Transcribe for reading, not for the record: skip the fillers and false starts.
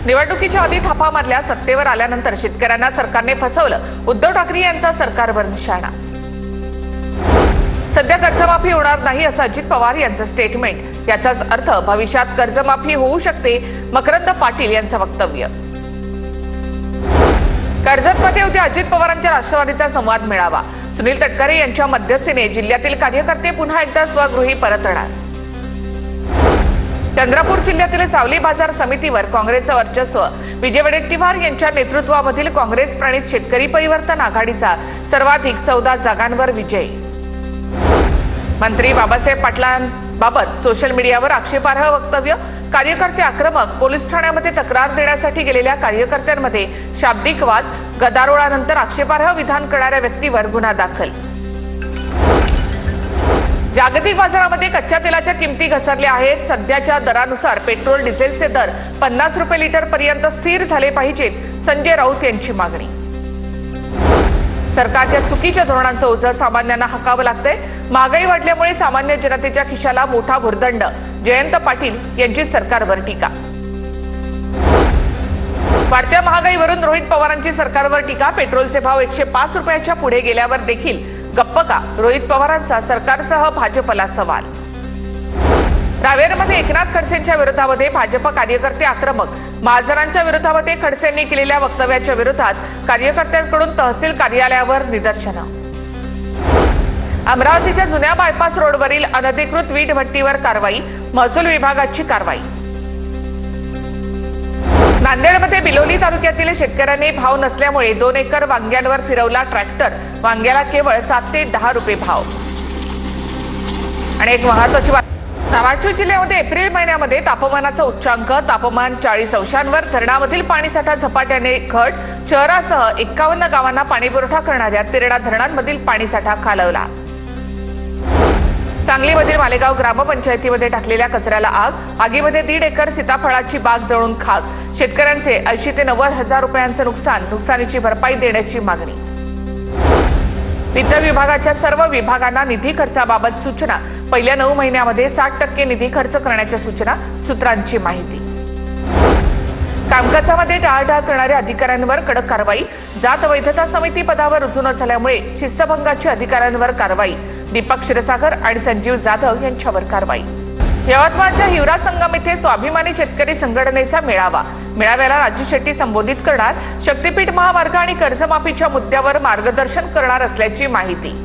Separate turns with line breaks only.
निवडणुकीच्या आधी थापा मारल्या, सत्तेवर आल्यानंतर शेतकऱ्यांना सरकारने फसवलं, उद्धव ठाकरे यांचा सरकारवर निशाणा। सध्या कर्जमाफी होणार नाही असं अजित पवार यांचं स्टेटमेंट। याचाच अर्थ भविष्यात कर्जमाफी होऊ शकते, मकरंद पाटील यांचं वक्तव्य। कर्जतमध्ये उद्या अजित पवारांच्या राष्ट्रवादीचा संवाद मेळावा। सुनील तटकरे यांच्या मध्यस्थीने जिल्ह्यातील कार्यकर्ते पुन्हा एकदा स्वगृही परतणार। चंद्रपूर जिल्ह्यातील सावली बाजार समितीवर काँग्रेसचं वर्चस्व। विजय वडेट्टीवार यांच्या नेतृत्वामधील काँग्रेस प्रणित शेतकरी परिवर्तन आघाडीचा सर्वाधिक 14 जागांवर विजय। मंत्री बाबासाहेब पाटलांबाबत सोशल मीडियावर आक्षेपार्ह वक्तव्य। कार्यकर्ते आक्रमक, पोलीस ठाण्यामध्ये तक्रार देण्यासाठी गेलेल्या कार्यकर्त्यांमध्ये शाब्दिक वाद। गदारोळानंतर आक्षेपार्ह विधान करणाऱ्या व्यक्तीवर गुन्हा दाखल। जागतिक बाजारामध्ये कच्च्या तेलाच्या किमती घसरल्या आहेत। सध्याच्या दरानुसार पेट्रोल डिझेलचे दर 50 रुपये लिटर पर्यंत स्थिर झाले पाहिजेत, संजय राऊत यांची मागणी। सरकारच्या चुकीच्या धोरणांचं ओझं सामान्यांना हाकावं लागतंय। महागाई वाढल्यामुळे सामान्य जनतेच्या खिशाला मोठा भुर्दंड, जयंत पाटील यांची सरकारवर टीका। वाढत्या महागाईवरून रोहित पवारांची सरकारवर टीका। पेट्रोलचे भाव 105 रुपयाच्या पुढे गेल्यावर देखील गप्प का? रोहित पवारांचा सरकारसह भाजपला सवाल। रावेरमध्ये एकनाथ खडसेंच्या विरोधामध्ये भाजप कार्यकर्ते आक्रमक। महाजनांच्या विरोधामध्ये खडसेंनी केलेल्या वक्तव्याच्या विरोधात कार्यकर्त्यांकडून तहसील कार्यालयावर निदर्शनं। अमरावतीच्या जुन्या बायपास रोडवरील अनधिकृत वीट भट्टीवर कारवाई, महसूल विभागाची कारवाई। नांदेडमध्ये बिलोली तालुक्यातील शेतकऱ्यांनी भाव नसल्यामुळे 2 एकर वांग्यांवर फिरवला ट्रॅक्टर। वांग्याला केवळ 7 ते 10 रुपये भाव। आणि एक महत्त्वाची बातमी, धाराशिव जिल्ह्यामध्ये एप्रिल महिन्यामध्ये तापमानाचा उच्चांक, तापमान 40 अंशांवर। धरणामधील पाणीसाठा झपाट्याने घट। शहरासह 51 गावांना पाणीपुरवठा करणाऱ्या 13 धरणांमधील पाणीसाठा खालावला। सांगलीमधील मालेगाव ग्रामपंचायतीमध्ये टाकलेल्या कचऱ्याला आग। आगीमध्ये 1.5 एकर सीताफळाची बाग जळून खाक। शेतकऱ्यांचे 80 ते 90 हजार रुपयांचं नुकसान। नुकसानीची भरपाई देण्याची मागणी। वित्त विभागाच्या सर्व विभागांना निधी खर्चाबाबत सूचना। पहिल्या 9 महिन्यामध्ये 60% निधी खर्च करण्याच्या सूचना। सूत्रांची माहिती। कामकाजामध्ये टाळाटाळ करणाऱ्या अधिकाऱ्यांवर कडक कारवाई। जात वैधता समिती पदावर रुजू न झाल्यामुळे शिस्तभंगाची अधिकाऱ्यांवर कारवाई। दीपक क्षीरसागर आणि संजीव जाधव यांच्यावर कारवाई। यवतमाळच्या हिवरा संगम येथे स्वाभिमानी शेतकरी संघटनेचा मेळावा। मेळाव्याला राजू शेट्टी संबोधित करणार। शक्तीपीठ महामार्ग आणि कर्जमाफीच्या मुद्द्यावर मार्गदर्शन करणार असल्याची माहिती।